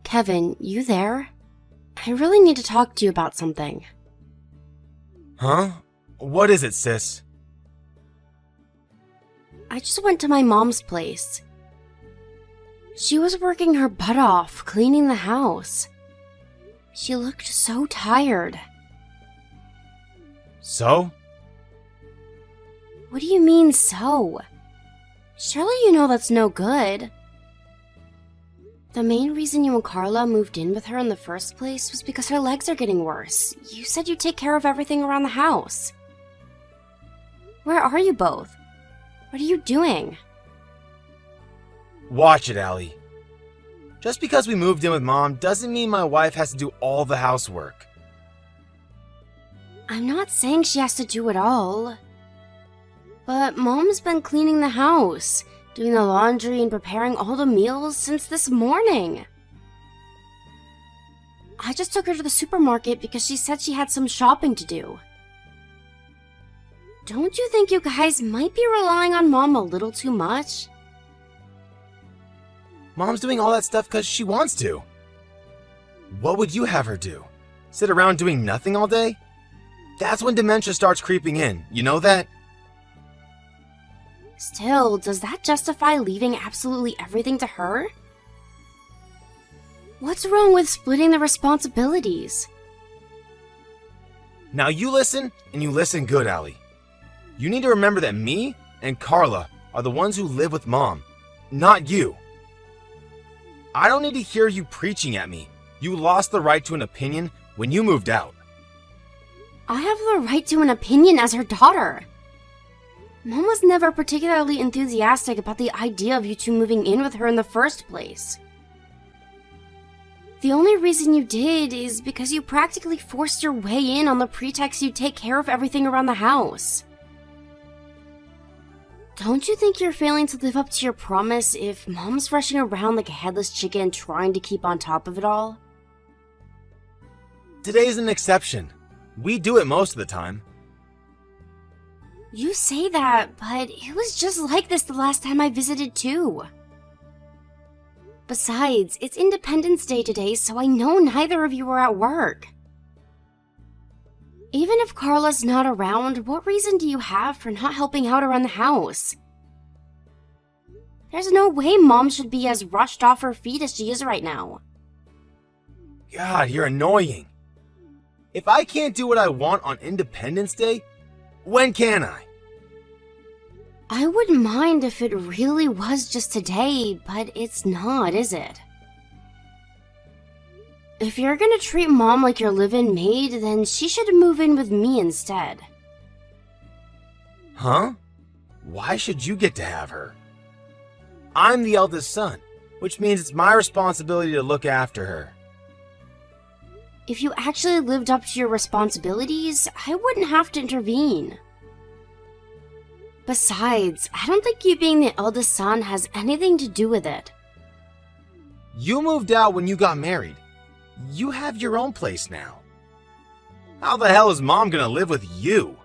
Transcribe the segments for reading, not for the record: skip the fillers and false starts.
Kevin, you there? I really need to talk to you about something. Huh? What is it, sis? I just went to my mom's place. She was working her butt off cleaning the house. She looked so tired. So? What do you mean, so? Surely you know that's no good. The main reason you and Carla moved in with her in the first place was because her legs are getting worse. You said you'd take care of everything around the house. Where are you both? What are you doing? Watch it, Allie. Just because we moved in with Mom doesn't mean my wife has to do all the housework. I'm not saying she has to do it all. But Mom's been cleaning the house, doing the laundry and preparing all the meals since this morning. I just took her to the supermarket because she said she had some shopping to do. Don't you think you guys might be relying on Mom a little too much? Mom's doing all that stuff because she wants to. What would you have her do? Sit around doing nothing all day? That's when dementia starts creeping in, you know that? Still, does that justify leaving absolutely everything to her? What's wrong with splitting the responsibilities? Now you listen, and you listen good, Allie. You need to remember that me and Carla are the ones who live with Mom, not you. I don't need to hear you preaching at me. You lost the right to an opinion when you moved out. I have the right to an opinion as her daughter. Mom was never particularly enthusiastic about the idea of you two moving in with her in the first place. The only reason you did is because you practically forced your way in on the pretext you'd take care of everything around the house. Don't you think you're failing to live up to your promise if Mom's rushing around like a headless chicken trying to keep on top of it all? Today's an exception. We do it most of the time. You say that, but it was just like this the last time I visited too. Besides, it's Independence Day today, so I know neither of you are at work. Even if Carla's not around, what reason do you have for not helping out around the house? There's no way Mom should be as rushed off her feet as she is right now. God, you're annoying. If I can't do what I want on Independence Day, when can I? I wouldn't mind if it really was just today, but it's not, is it? If you're gonna treat Mom like your live-in maid, then she should move in with me instead. Huh? Why should you get to have her? I'm the eldest son, which means it's my responsibility to look after her. If you actually lived up to your responsibilities, I wouldn't have to intervene. Besides, I don't think you being the eldest son has anything to do with it. You moved out when you got married. You have your own place now. How the hell is Mom gonna live with you?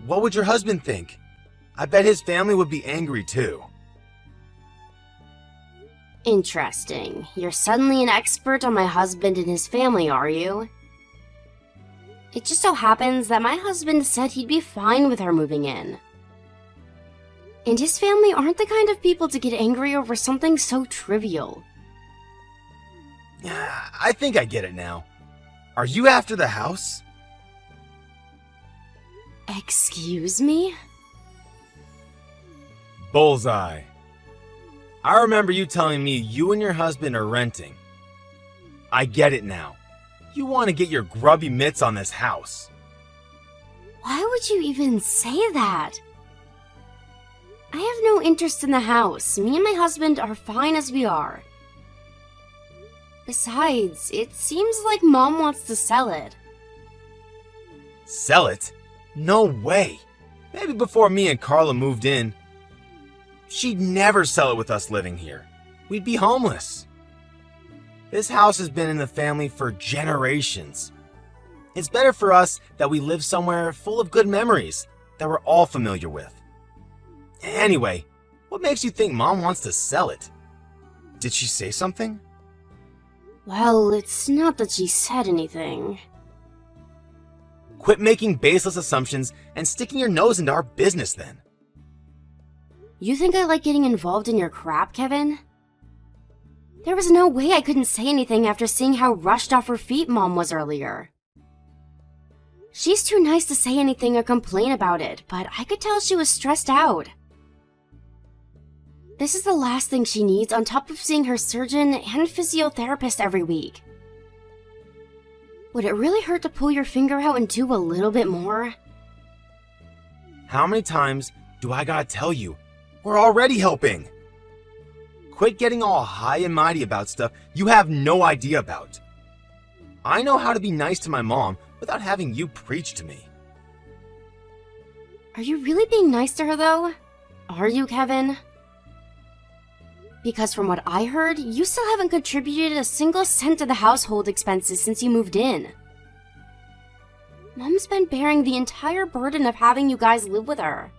What would your husband think? I bet his family would be angry too. Interesting. You're suddenly an expert on my husband and his family, are you? It just so happens that my husband said he'd be fine with her moving in. And his family aren't the kind of people to get angry over something so trivial. I think I get it now. Are you after the house? Excuse me? Bullseye. I remember you telling me you and your husband are renting. I get it now. You want to get your grubby mitts on this house. Why would you even say that? I have no interest in the house. Me and my husband are fine as we are. Besides, it seems like Mom wants to sell it. Sell it? No way. Maybe before me and Carla moved in. She'd never sell it with us living here. We'd be homeless. This house has been in the family for generations. It's better for us that we live somewhere full of good memories that we're all familiar with. Anyway, what makes you think Mom wants to sell it? Did she say something? Well, it's not that she said anything. Quit making baseless assumptions and sticking your nose into our business then. You think I like getting involved in your crap, Kevin? There was no way I couldn't say anything after seeing how rushed off her feet Mom was earlier. She's too nice to say anything or complain about it, but I could tell she was stressed out. This is the last thing she needs on top of seeing her surgeon and physiotherapist every week. Would it really hurt to pull your finger out and do a little bit more? How many times do I gotta tell you? We're already helping! Quit getting all high and mighty about stuff you have no idea about. I know how to be nice to my mom without having you preach to me. Are you really being nice to her, though? Are you, Kevin? Because from what I heard, you still haven't contributed a single cent to the household expenses since you moved in. Mom's been bearing the entire burden of having you guys live with her.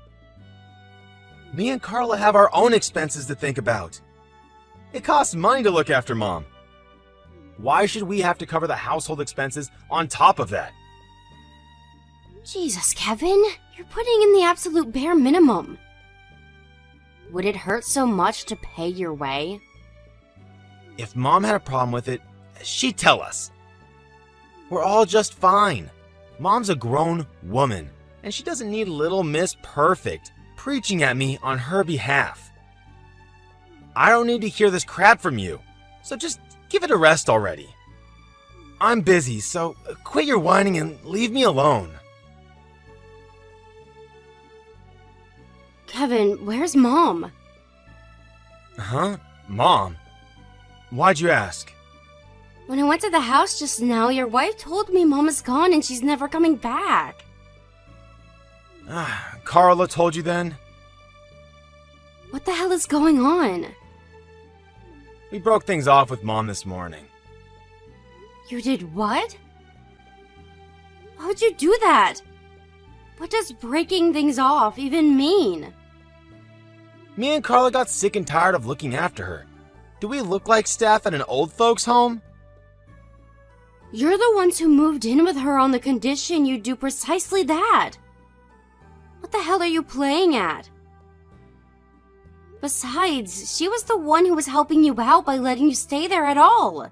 Me and Carla have our own expenses to think about. It costs money to look after Mom. Why should we have to cover the household expenses on top of that? Jesus, Kevin, you're putting in the absolute bare minimum. Would it hurt so much to pay your way? If Mom had a problem with it, she'd tell us. We're all just fine. Mom's a grown woman, and she doesn't need little Miss Perfect preaching at me on her behalf. I don't need to hear this crap from you, so just give it a rest already. I'm busy, so quit your whining and leave me alone. Kevin, where's Mom? Huh? Mom? Why'd you ask? When I went to the house just now, your wife told me Mom is gone and she's never coming back. Carla told you then? What the hell is going on? We broke things off with Mom this morning. You did what? Why would you do that? What does breaking things off even mean? Me and Carla got sick and tired of looking after her. Do we look like staff at an old folks' home? You're the ones who moved in with her on the condition you do precisely that. What the hell are you playing at? Besides, she was the one who was helping you out by letting you stay there at all.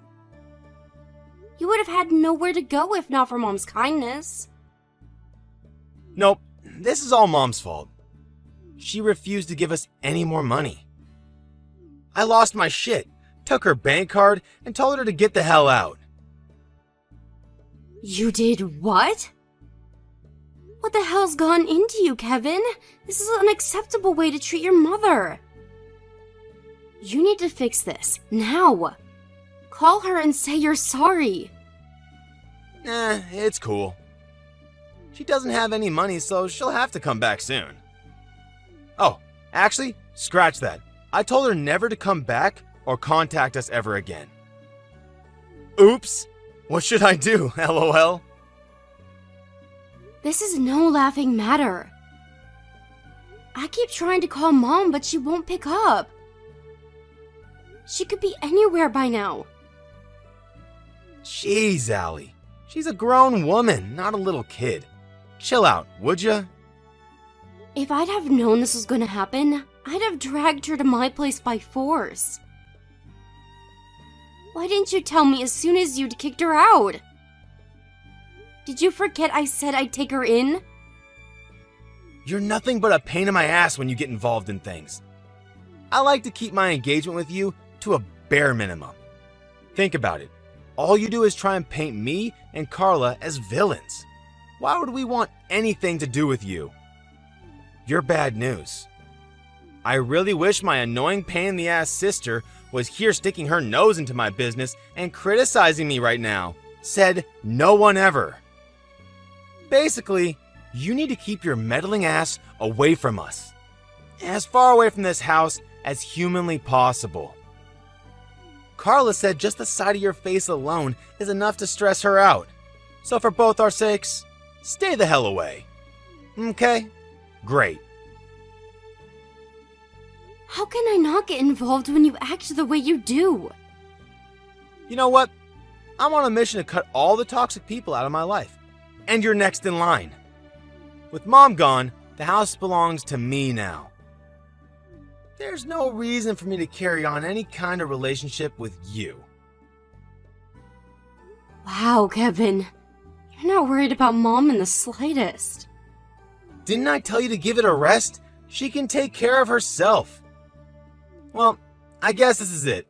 You would have had nowhere to go if not for Mom's kindness. Nope, this is all Mom's fault. She refused to give us any more money. I lost my shit, took her bank card, and told her to get the hell out. You did what? What the hell's gone into you, Kevin? This is an unacceptable way to treat your mother. You need to fix this, now. Call her and say you're sorry. It's cool. She doesn't have any money, so she'll have to come back soon. Oh, actually, scratch that. I told her never to come back or contact us ever again. Oops! What should I do, LOL? This is no laughing matter. I keep trying to call Mom, but she won't pick up. She could be anywhere by now. Jeez, Allie. She's a grown woman, not a little kid. Chill out, would ya? If I'd have known this was going to happen, I'd have dragged her to my place by force. Why didn't you tell me as soon as you'd kicked her out? Did you forget I said I'd take her in? You're nothing but a pain in my ass when you get involved in things. I like to keep my engagement with you to a bare minimum. Think about it. All you do is try and paint me and Carla as villains. Why would we want anything to do with you? You're bad news. I really wish my annoying pain-in-the-ass sister was here sticking her nose into my business and criticizing me right now. Said no one ever. Basically, you need to keep your meddling ass away from us. As far away from this house as humanly possible. Carla said just the sight of your face alone is enough to stress her out. So for both our sakes, stay the hell away. Okay? Great. How can I not get involved when you act the way you do? You know what? I'm on a mission to cut all the toxic people out of my life. And you're next in line. With Mom gone, the house belongs to me now. There's no reason for me to carry on any kind of relationship with you. Wow, Kevin. You're not worried about Mom in the slightest. Didn't I tell you to give it a rest? She can take care of herself. Well, I guess this is it.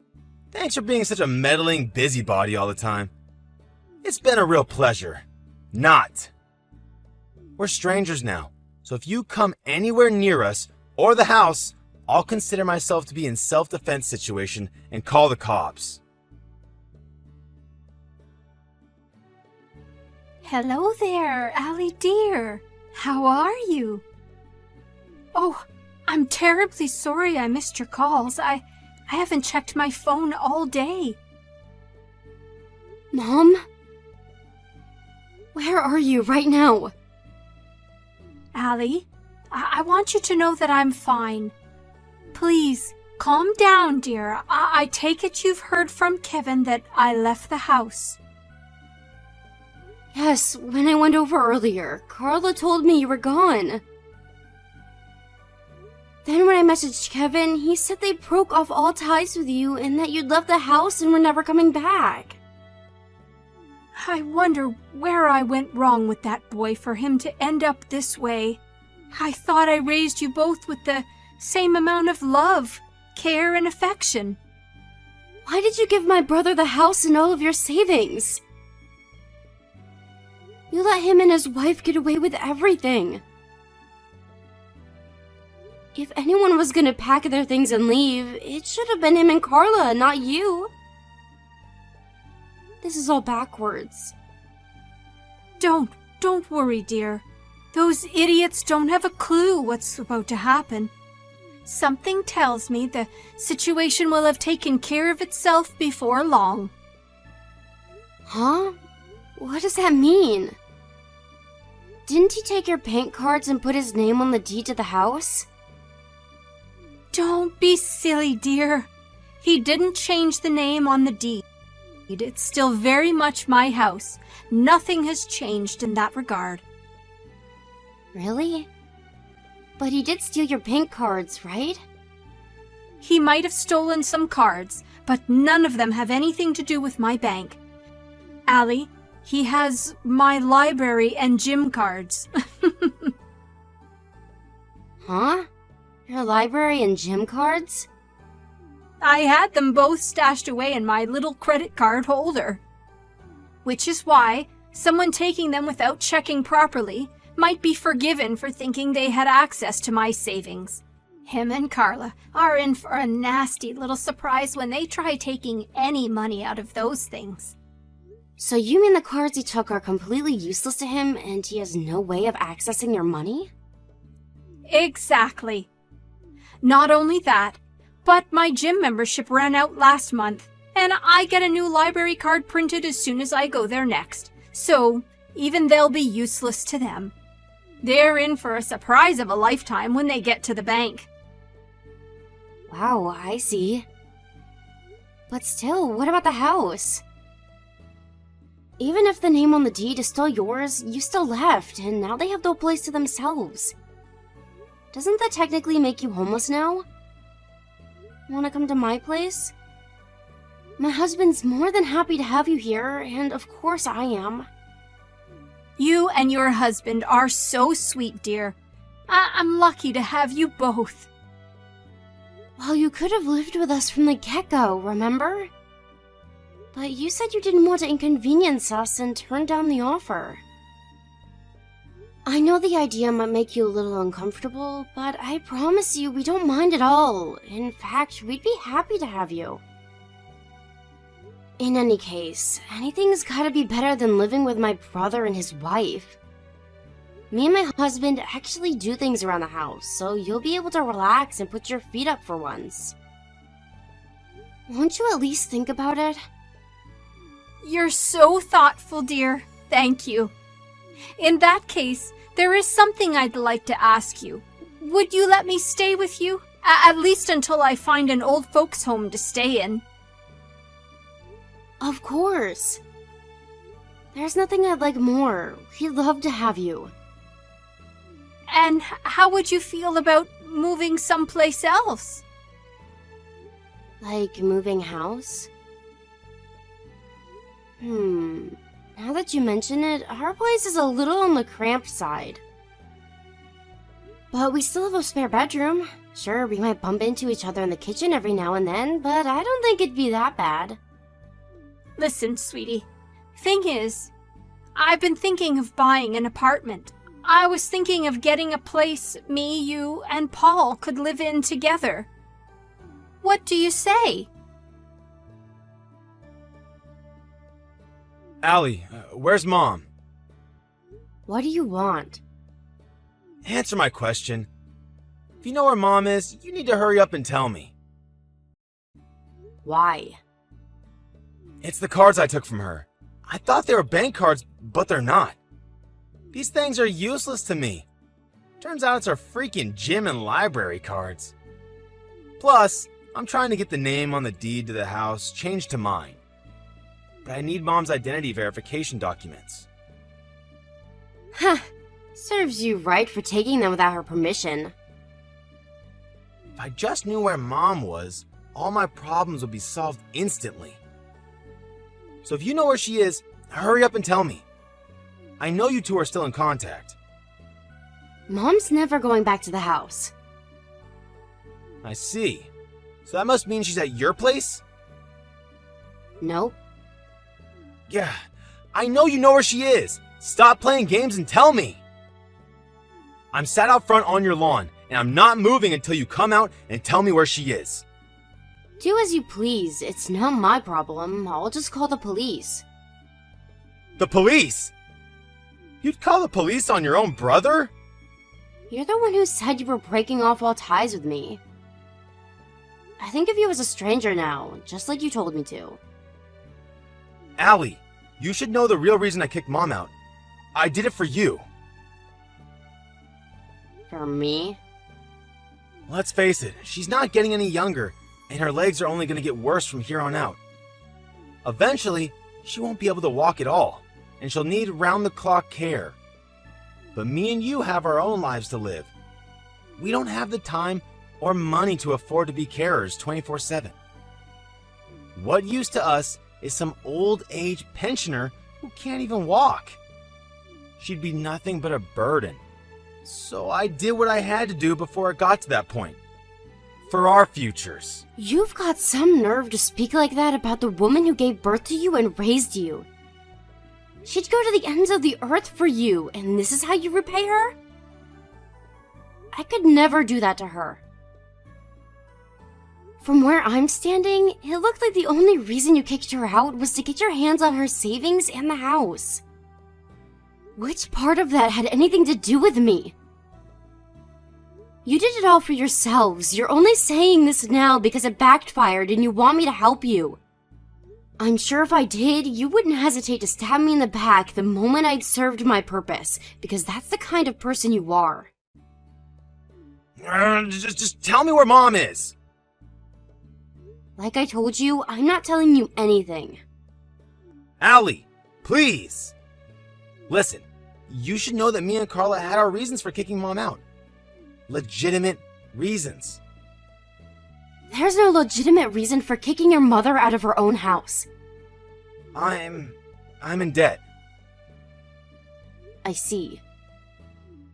Thanks for being such a meddling busybody all the time. It's been a real pleasure. Not. We're strangers now, so if you come anywhere near us or the house, I'll consider myself to be in self-defense situation and call the cops. Hello there, Allie dear. How are you? Oh, I'm terribly sorry I missed your calls. I haven't checked my phone all day. Mom? Where are you right now? Allie, I want you to know that I'm fine. Please, calm down, dear. I take it you've heard from Kevin that I left the house. Yes, when I went over earlier, Carla told me you were gone. Then when I messaged Kevin, he said they broke off all ties with you and that you'd left the house and were never coming back. I wonder where I went wrong with that boy for him to end up this way. I thought I raised you both with the same amount of love, care, and affection. Why did you give my brother the house and all of your savings? You let him and his wife get away with everything. If anyone was gonna pack their things and leave, it should have been him and Carla, not you. This is all backwards. Don't worry, dear. Those idiots don't have a clue what's about to happen. Something tells me the situation will have taken care of itself before long. Huh? What does that mean? Didn't he take your bank cards and put his name on the deed to the house? Don't be silly, dear. He didn't change the name on the deed. It's still very much my house. Nothing has changed in that regard. Really? But he did steal your bank cards, right? He might have stolen some cards, but none of them have anything to do with my bank. Allie, he has my library and gym cards. Huh? Your library and gym cards? I had them both stashed away in my little credit card holder. Which is why someone taking them without checking properly might be forgiven for thinking they had access to my savings. Him and Carla are in for a nasty little surprise when they try taking any money out of those things. So you mean the cards he took are completely useless to him and he has no way of accessing your money? Exactly. Not only that, but my gym membership ran out last month, and I get a new library card printed as soon as I go there next, so even they'll be useless to them. They're in for a surprise of a lifetime when they get to the bank. Wow, I see. But still, what about the house? Even if the name on the deed is still yours, you still left, and now they have no place to themselves. Doesn't that technically make you homeless now? Wanna come to my place? My husband's more than happy to have you here, and of course I am. You and your husband are so sweet, dear. I'm lucky to have you both. Well, you could have lived with us from the get-go, remember? But you said you didn't want to inconvenience us and turned down the offer. I know the idea might make you a little uncomfortable, but I promise you we don't mind at all. In fact, we'd be happy to have you. In any case, anything's gotta be better than living with my brother and his wife. Me and my husband actually do things around the house, so you'll be able to relax and put your feet up for once. Won't you at least think about it? You're so thoughtful, dear. Thank you. In that case, there is something I'd like to ask you. Would you let me stay with you? At least until I find an old folks' home to stay in. Of course. There's nothing I'd like more. We'd love to have you. And how would you feel about moving someplace else? Like moving house? Now that you mention it, our place is a little on the cramped side. But we still have a spare bedroom. Sure, we might bump into each other in the kitchen every now and then, but I don't think it'd be that bad. Listen, sweetie. Thing is, I've been thinking of buying an apartment. I was thinking of getting a place me, you, and Paul could live in together. What do you say? Allie, where's Mom? What do you want? Answer my question. If you know where Mom is, you need to hurry up and tell me. Why? It's the cards I took from her. I thought they were bank cards, but they're not. These things are useless to me. Turns out it's our freaking gym and library cards. Plus, I'm trying to get the name on the deed to the house changed to mine. But I need Mom's identity verification documents. Huh. Serves you right for taking them without her permission. If I just knew where Mom was, all my problems would be solved instantly. So if you know where she is, hurry up and tell me. I know you two are still in contact. Mom's never going back to the house. I see. So that must mean she's at your place? Nope. Yeah, I know you know where she is. Stop playing games and tell me. I'm sat out front on your lawn, and I'm not moving until you come out and tell me where she is. Do as you please. It's not my problem. I'll just call the police. The police? You'd call the police on your own brother? You're the one who said you were breaking off all ties with me. I think of you as a stranger now, just like you told me to. Allie, you should know the real reason I kicked Mom out. I did it for you. For me? Let's face it, she's not getting any younger, and her legs are only going to get worse from here on out. Eventually, she won't be able to walk at all, and she'll need round-the-clock care. But me and you have our own lives to live. We don't have the time or money to afford to be carers 24/7. What use to us is some old-age pensioner who can't even walk? She'd be nothing but a burden. So I did what I had to do before it got to that point. For our futures. You've got some nerve to speak like that about the woman who gave birth to you and raised you. She'd go to the ends of the earth for you, and this is how you repay her? I could never do that to her. From where I'm standing, it looked like the only reason you kicked her out was to get your hands on her savings and the house. Which part of that had anything to do with me? You did it all for yourselves. You're only saying this now because it backfired and you want me to help you. I'm sure if I did, you wouldn't hesitate to stab me in the back the moment I'd served my purpose, because that's the kind of person you are. Just tell me where Mom is. Like I told you, I'm not telling you anything. Allie, please. Listen, you should know that me and Carla had our reasons for kicking Mom out. Legitimate reasons. There's no legitimate reason for kicking your mother out of her own house. I'm in debt. I see.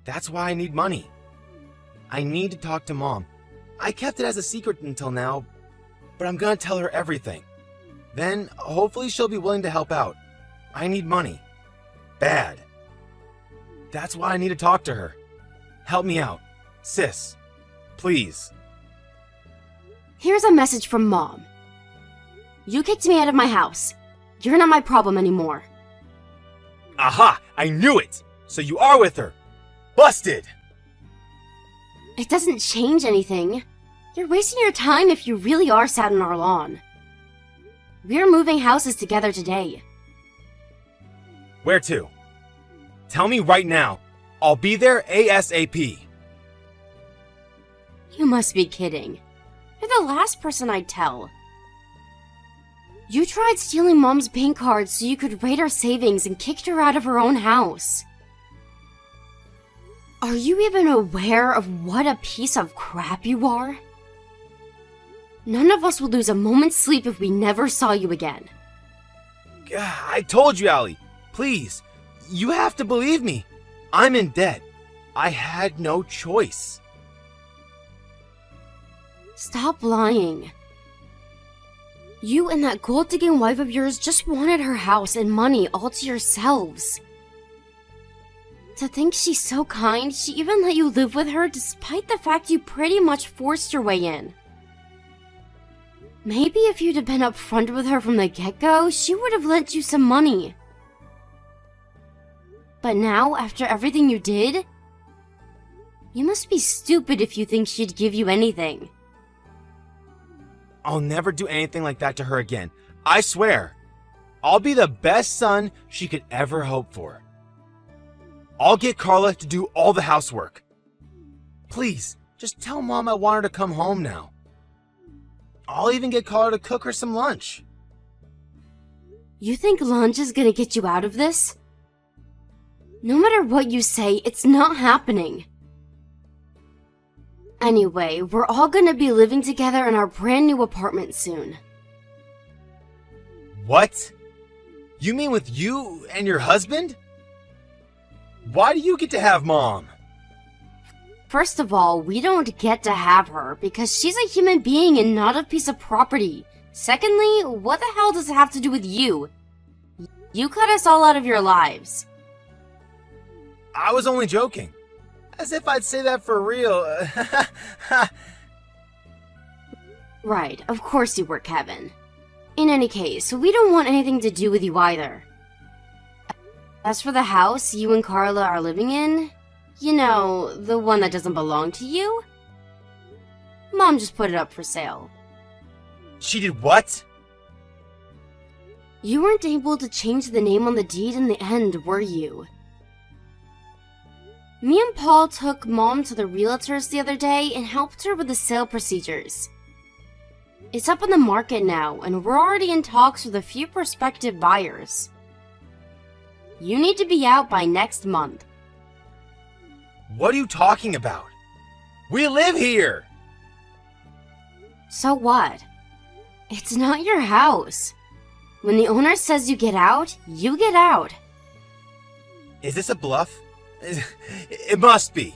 That's why I need money. I need to talk to Mom. I kept it as a secret until now, but I'm gonna tell her everything. Then, hopefully she'll be willing to help out. I need money. Bad. That's why I need to talk to her. Help me out. Sis. Please. Here's a message from Mom. You kicked me out of my house. You're not my problem anymore. Aha! I knew it! So you are with her! Busted! It doesn't change anything. You're wasting your time if you really are sat on our lawn. We're moving houses together today. Where to? Tell me right now. I'll be there ASAP. You must be kidding. You're the last person I'd tell. You tried stealing Mom's bank cards so you could raid her savings and kicked her out of her own house. Are you even aware of what a piece of crap you are? None of us would lose a moment's sleep if we never saw you again. I told you, Allie. Please, you have to believe me. I'm in debt. I had no choice. Stop lying. You and that gold-digging wife of yours just wanted her house and money all to yourselves. To think she's so kind, she even let you live with her despite the fact you pretty much forced your way in. Maybe if you'd have been upfront with her from the get-go, she would have lent you some money. But now, after everything you did, you must be stupid if you think she'd give you anything. I'll never do anything like that to her again. I swear. I'll be the best son she could ever hope for. I'll get Carla to do all the housework. Please, just tell Mom I want her to come home now. I'll even get Carla to cook her some lunch. You think lunch is gonna get you out of this? No matter what you say, it's not happening. Anyway, we're all gonna be living together in our brand new apartment soon. What? You mean with you and your husband? Why do you get to have Mom? First of all, we don't get to have her because she's a human being and not a piece of property. Secondly, what the hell does it have to do with you? You cut us all out of your lives. I was only joking. As if I'd say that for real. Right, of course you were, Kevin. In any case, we don't want anything to do with you either. As for the house you and Carla are living in, you know, the one that doesn't belong to you? Mom just put it up for sale. She did what? You weren't able to change the name on the deed in the end, were you? Me and Paul took Mom to the realtors the other day and helped her with the sale procedures. It's up on the market now, and we're already in talks with a few prospective buyers. You need to be out by next month. What are you talking about? We live here! So what? It's not your house. When the owner says you get out, you get out. Is this a bluff? It must be.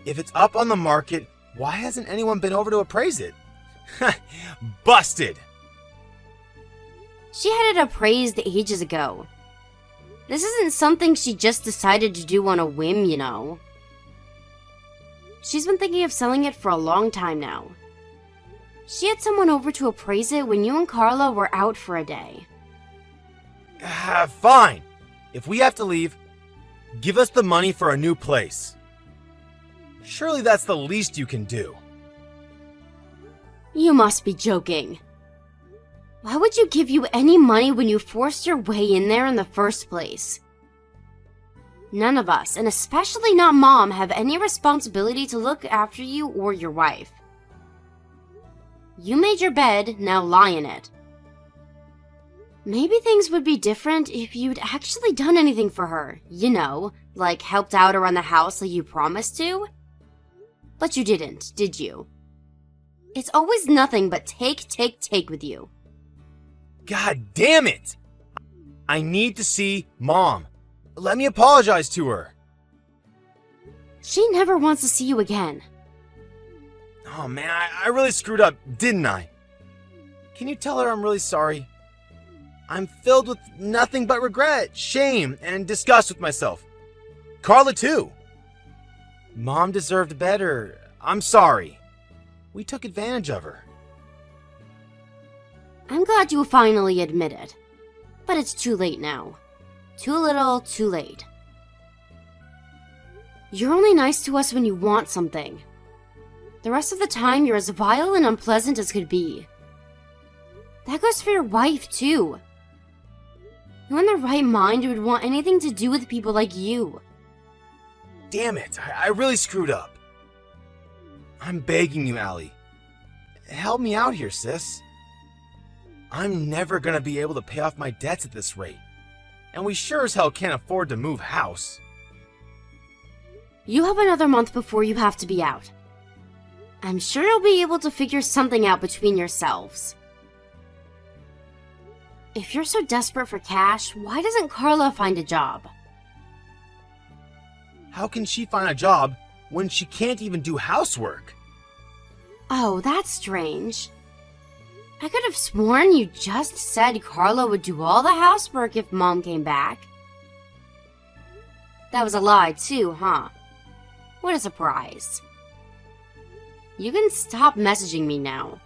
If it's up on the market, why hasn't anyone been over to appraise it? Busted! She had it appraised ages ago. This isn't something she just decided to do on a whim, you know. She's been thinking of selling it for a long time now. She had someone over to appraise it when you and Carla were out for a day. Fine. If we have to leave, give us the money for a new place. Surely that's the least you can do. You must be joking. Why would you give you any money when you forced your way in there in the first place? None of us, and especially not Mom, have any responsibility to look after you or your wife. You made your bed, now lie in it. Maybe things would be different if you'd actually done anything for her, you know, like helped out around the house like you promised to. But you didn't, did you? It's always nothing but take with you. God damn it! I need to see Mom. Let me apologize to her. She never wants to see you again. Oh man, I really screwed up, didn't I? Can you tell her I'm really sorry? I'm filled with nothing but regret, shame, and disgust with myself. Carla too. Mom deserved better. I'm sorry. We took advantage of her. I'm glad you finally admit it. But it's too late now. Too little, too late. You're only nice to us when you want something. The rest of the time, you're as vile and unpleasant as could be. That goes for your wife, too. Who in their right mind would want anything to do with people like you? Damn it, I really screwed up. I'm begging you, Allie. Help me out here, sis. I'm never gonna be able to pay off my debts at this rate. And we sure as hell can't afford to move house. You have another month before you have to be out. I'm sure you'll be able to figure something out between yourselves. If you're so desperate for cash, why doesn't Carla find a job? How can she find a job when she can't even do housework? Oh, that's strange. I could have sworn you just said Carla would do all the housework if Mom came back. That was a lie too, huh? What a surprise. You can stop messaging me now.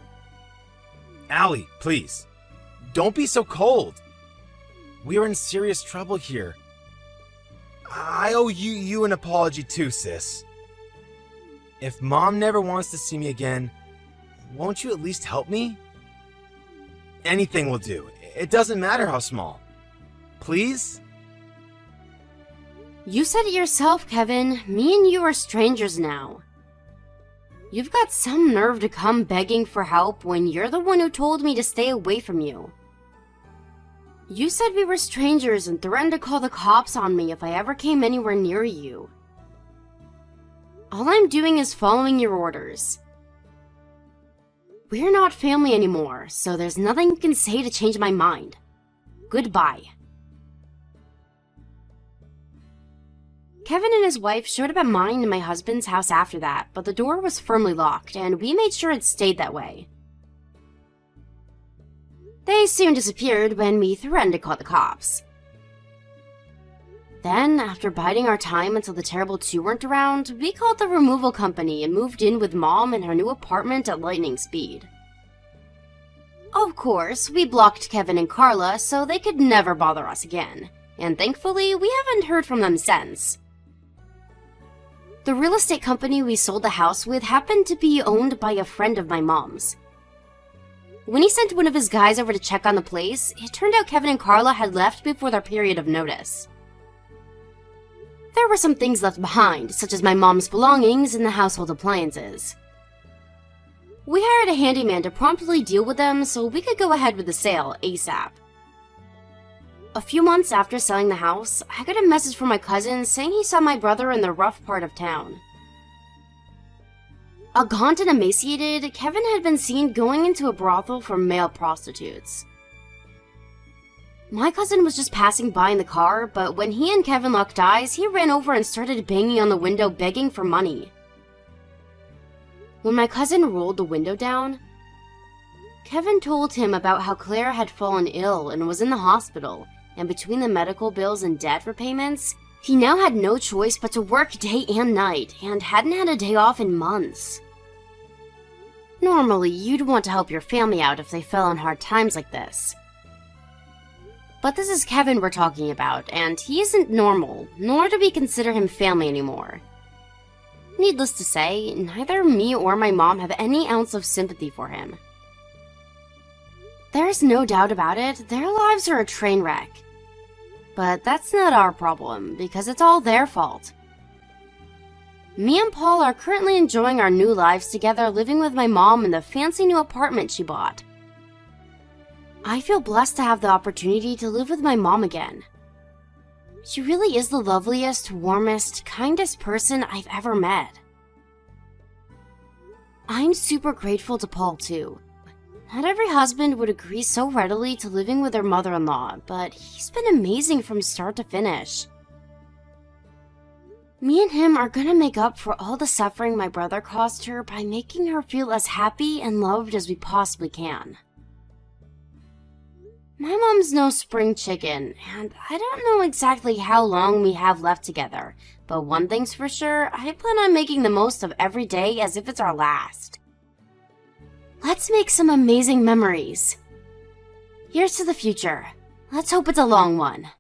Allie, please. Don't be so cold. We are in serious trouble here. I owe you an apology too, sis. If Mom never wants to see me again, won't you at least help me? Anything will do. It doesn't matter how small. Please? You said it yourself, Kevin. Me and you are strangers now. You've got some nerve to come begging for help when you're the one who told me to stay away from you. You said we were strangers and threatened to call the cops on me if I ever came anywhere near you. All I'm doing is following your orders. We're not family anymore, so there's nothing you can say to change my mind. Goodbye. Kevin and his wife showed up at mine and my husband's house after that, but the door was firmly locked, and we made sure it stayed that way. They soon disappeared when we threatened to call the cops. Then, after biding our time until the terrible two weren't around, we called the removal company and moved in with Mom in her new apartment at lightning speed. Of course, we blocked Kevin and Carla so they could never bother us again, and thankfully, we haven't heard from them since. The real estate company we sold the house with happened to be owned by a friend of my mom's. When he sent one of his guys over to check on the place, it turned out Kevin and Carla had left before their period of notice. There were some things left behind, such as my mom's belongings and the household appliances. We hired a handyman to promptly deal with them so we could go ahead with the sale ASAP. A few months after selling the house, I got a message from my cousin saying he saw my brother in the rough part of town. Gaunt and emaciated, Kevin had been seen going into a brothel for male prostitutes. My cousin was just passing by in the car, but when he and Kevin locked eyes, he ran over and started banging on the window begging for money. When my cousin rolled the window down, Kevin told him about how Claire had fallen ill and was in the hospital, and between the medical bills and debt repayments, he now had no choice but to work day and night, and hadn't had a day off in months. Normally, you'd want to help your family out if they fell on hard times like this. But this is Kevin we're talking about, and he isn't normal, nor do we consider him family anymore. Needless to say, neither me or my mom have any ounce of sympathy for him. There's no doubt about it, their lives are a train wreck. But that's not our problem, because it's all their fault. Me and Paul are currently enjoying our new lives together, living with my mom in the fancy new apartment she bought. I feel blessed to have the opportunity to live with my mom again. She really is the loveliest, warmest, kindest person I've ever met. I'm super grateful to Paul too. Not every husband would agree so readily to living with their mother-in-law, but he's been amazing from start to finish. Me and him are gonna make up for all the suffering my brother caused her by making her feel as happy and loved as we possibly can. My mom's no spring chicken, and I don't know exactly how long we have left together, but one thing's for sure, I plan on making the most of every day as if it's our last. Let's make some amazing memories. Here's to the future. Let's hope it's a long one.